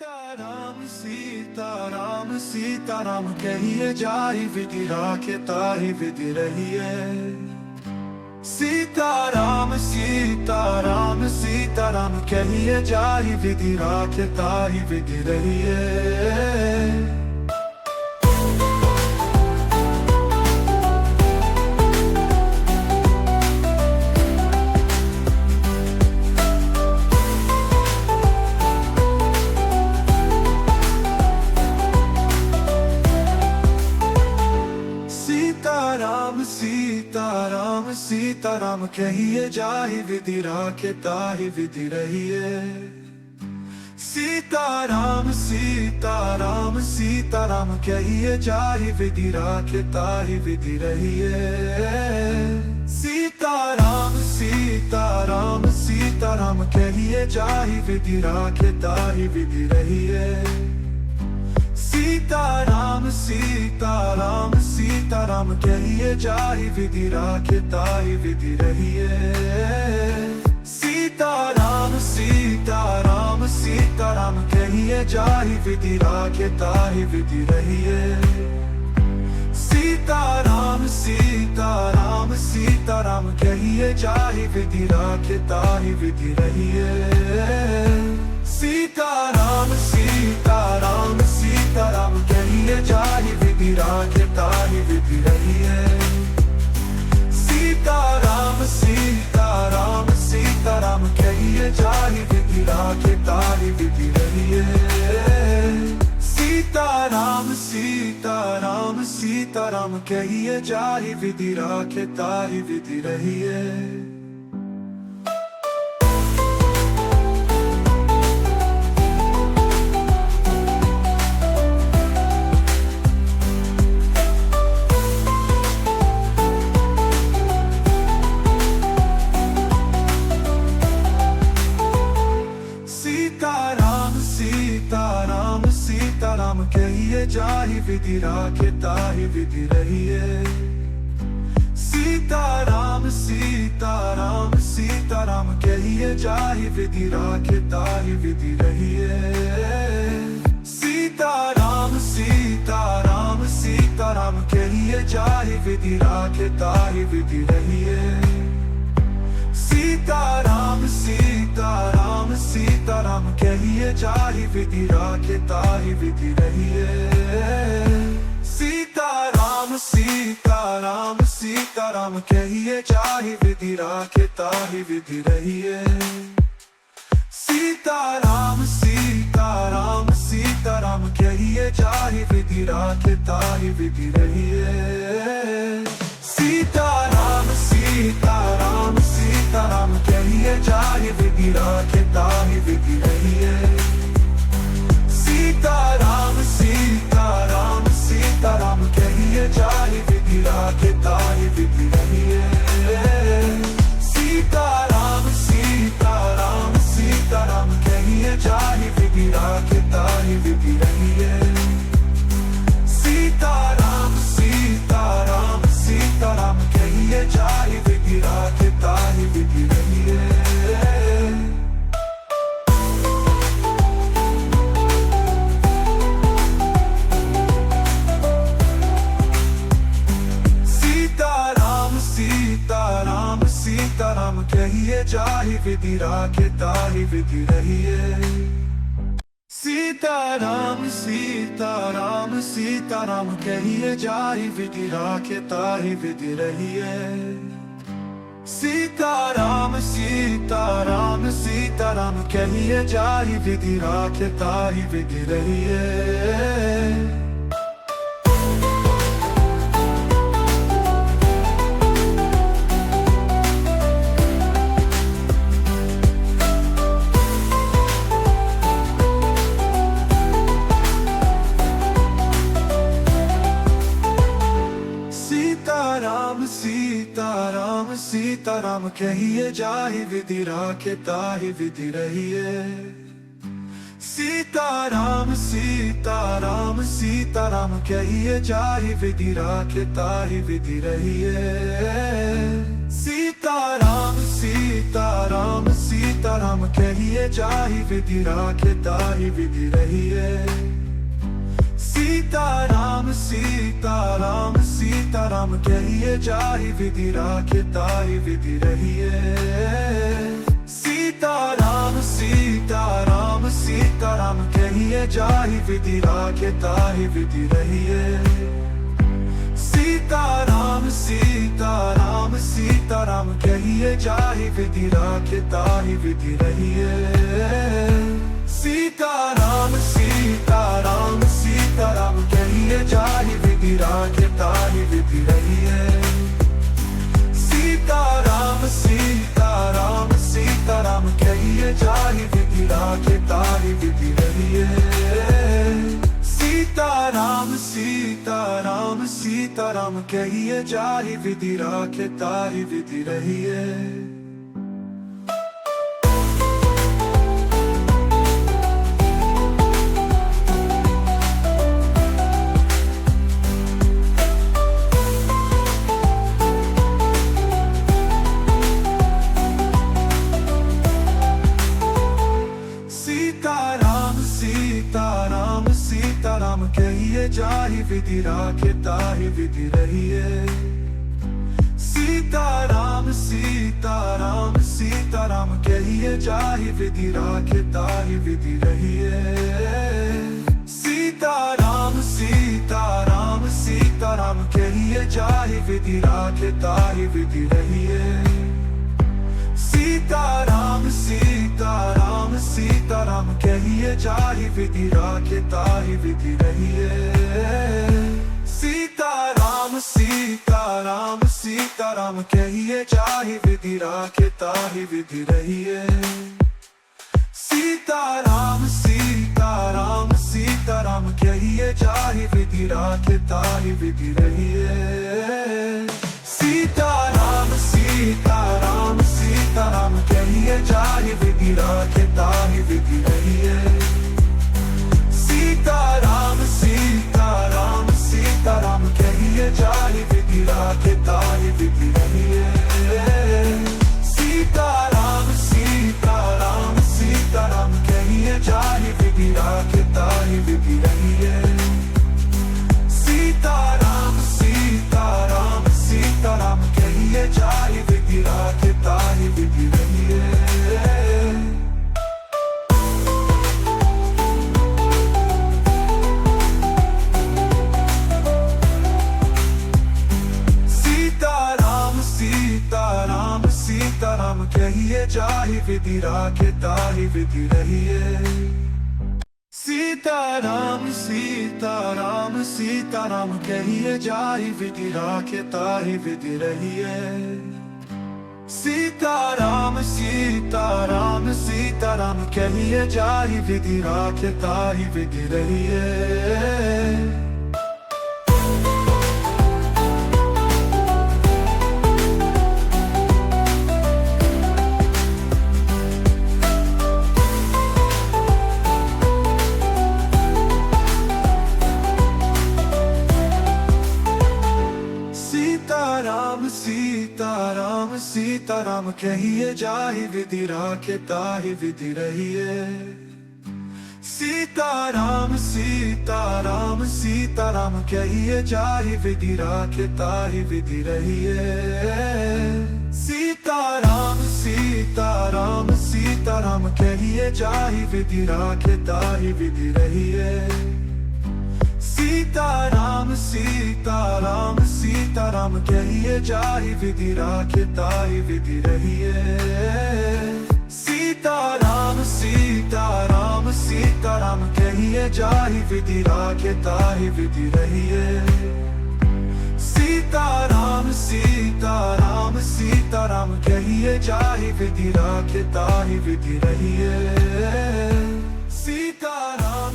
सीताराम सीताराम सीताराम कहिए जाहि विधि राखे ताहि विधि रहिए। सीताराम सीताराम सीताराम कहिए जाहि विधि राखे ताहि विधि रहिए। सीताराम सीताराम सीताराम कहिए जाहि विधि राखे ताहि विधि रहिए। सीताराम सीताराम सीताराम कहिए जाहि विधि राखे ताहि विधि रहिए। सीताराम सीताराम सीताराम कहिए जाहि विधि राखे ताहि विधि रहिए। सीताराम सीताराम सीताराम कहिए जाहि विधि राखे ताहि विधि रहिए। सीताराम सीताराम सीताराम कहिए जाहि विधि राखे ताहि विधि रहिए। सीताराम सीताराम सीताराम कहिए जाहि विधि राखे ताहि विधि रहिए। सीताराम सीताराम सीताराम कहिए जाहि विधि राखे ताहि विधि रहिए। सीताराम सीताराम सीताराम कहिए जाहि विधि राखे ताहि विधि रहिए। सीताराम सीताराम सीताराम कहिए जाहि विधि राखे ताहि विधि रहिए। सीताराम सीताराम सीताराम कहिए जाहि विधि राखे ताहि विधि रहिए। सीताराम सीताराम सीताराम कहिए जाहि विधि राखे ताहि विधि रहिए। सीताराम सीताराम सीताराम कहिए जाहि विधि राखे ताहि विधि रहिए। सीताराम सीताराम सीताराम कहिए जाहि विधि राखे ताहि विधि रहिए। सीताराम सीताराम सीताराम कहिए जाहि विधि राखे ताहि विधि रहिए। सीताराम सीताराम सीताराम कहिए जाहि विधि राखे ताहि विधि रहिए। सीताराम सीताराम सीताराम कहिए जाहि विधि राखे ताहि विधि रहिए। सीताराम सीताराम सीताराम कहिए जाहि विधि राखे ताहि विधि रहिए। सीताराम सीताराम सीताराम कहिए जाहि विधि राखे ताहि विधि रहिए। सीताराम सीताराम सीताराम कहिए जाहि विधि राखे ताहि विधि रहिए। सीताराम सीताराम सीताराम कहिए जाहि विधि राखे ताहि विधि रहिए। सीताराम सीताराम सीताराम कहिए जाहि विधि राखे ताहि विधि रहिए। सीताराम सीताराम सीताराम कहिए जाहि विधि राखे ताहि विधि रहिए। सीताराम सीताराम सीताराम कहिए जाहि विधि राखे ताहि विधि रहिए। सीताराम सीताराम सीताराम कहिए जाहि विधि राखे ताहि विधि रहिए। सीताराम सीताराम सीताराम सीताराम कहिए जाहि विधि राखे ताहि विधि रहिए। सीताराम सीताराम सीताराम कहिए जाहि विधि राखे ताहि विधि रहिए। सीताराम सीताराम सीताराम कहिए जाहि विधि राखे ताहि विधि रहिए। सीताराम सीताराम सीताराम कहिए जाहि विधि राखे ताहि विधि रहिए। सीताराम सीताराम सीताराम कहिए जाहि विधि राखे ताहि विधि रहिए। सीताराम सीताराम सीताराम कहिए जाहि विधि राखे ताहि विधि रहिए। सीताराम सीताराम सीताराम कहिए जाहि विधि राखे ताहि विधि रहिए। सीताराम सीताराम कहिए जाहि विधि राखे ताहि विधि रहिए। सीताराम सीताराम सीताराम कहिए जाहि विधि राखे ताहि विधि रहिए। सीताराम सीताराम सीताराम कहिए जाहि विधि राखे ताहि विधि रहिए। सीताराम सीताराम सीताराम कहिए जाहि विधि राखे ताहि विधि रहिए। सीताराम सीताराम सीताराम कहिए जाहि विधि राखे ताहि विधि रहिए। सीताराम सीताराम सीताराम कहिए जाहि विधि राखे ताहि विधि रहिए। सीताराम सीताराम सीताराम कहिए जाहि विधि राखे ताहि विधि रहिए। सीताराम सीताराम सीताराम कहिए जाहि विधि राखे ताहि विधि रहिए। सीताराम सीताराम सीताराम कहिए जाहि विधि राखे ताहि विधि रहिए। सीताराम सीताराम सीताराम कहिए जाहि विधि राखे ताहि विधि रहिए। सीताराम सीताराम सीताराम कहिए जाहि विधि राखे ताहि विधि रहिए। सीताराम सीताराम सीताराम कहिए जाहि विधि राखे ताहि विधि रहिए। सीताराम सीताराम सीताराम कहिए जाहि विधि राखे ताहि विधि रहिए। सीताराम सीताराम सीताराम कहिए जाहि विधि राखे ताहि विधि रहिए। सीताराम सीताराम सीताराम कहिए जाहि विधि राखे ताहि विधि रहिए। सीताराम सीताराम सीताराम कहिए जाहि विधि राखे ताहि विधि रहिए। सीताराम सीताराम सीताराम कहिए जाहि विधि राखे ताहि विधि रहिए। सीताराम सीताराम सीताराम कहिए जाहि विधि राखे ताहि विधि रहिए। सीताराम सीताराम सीताराम कहिए जाहि विधि राखे ताहि विधि रहिए। सीताराम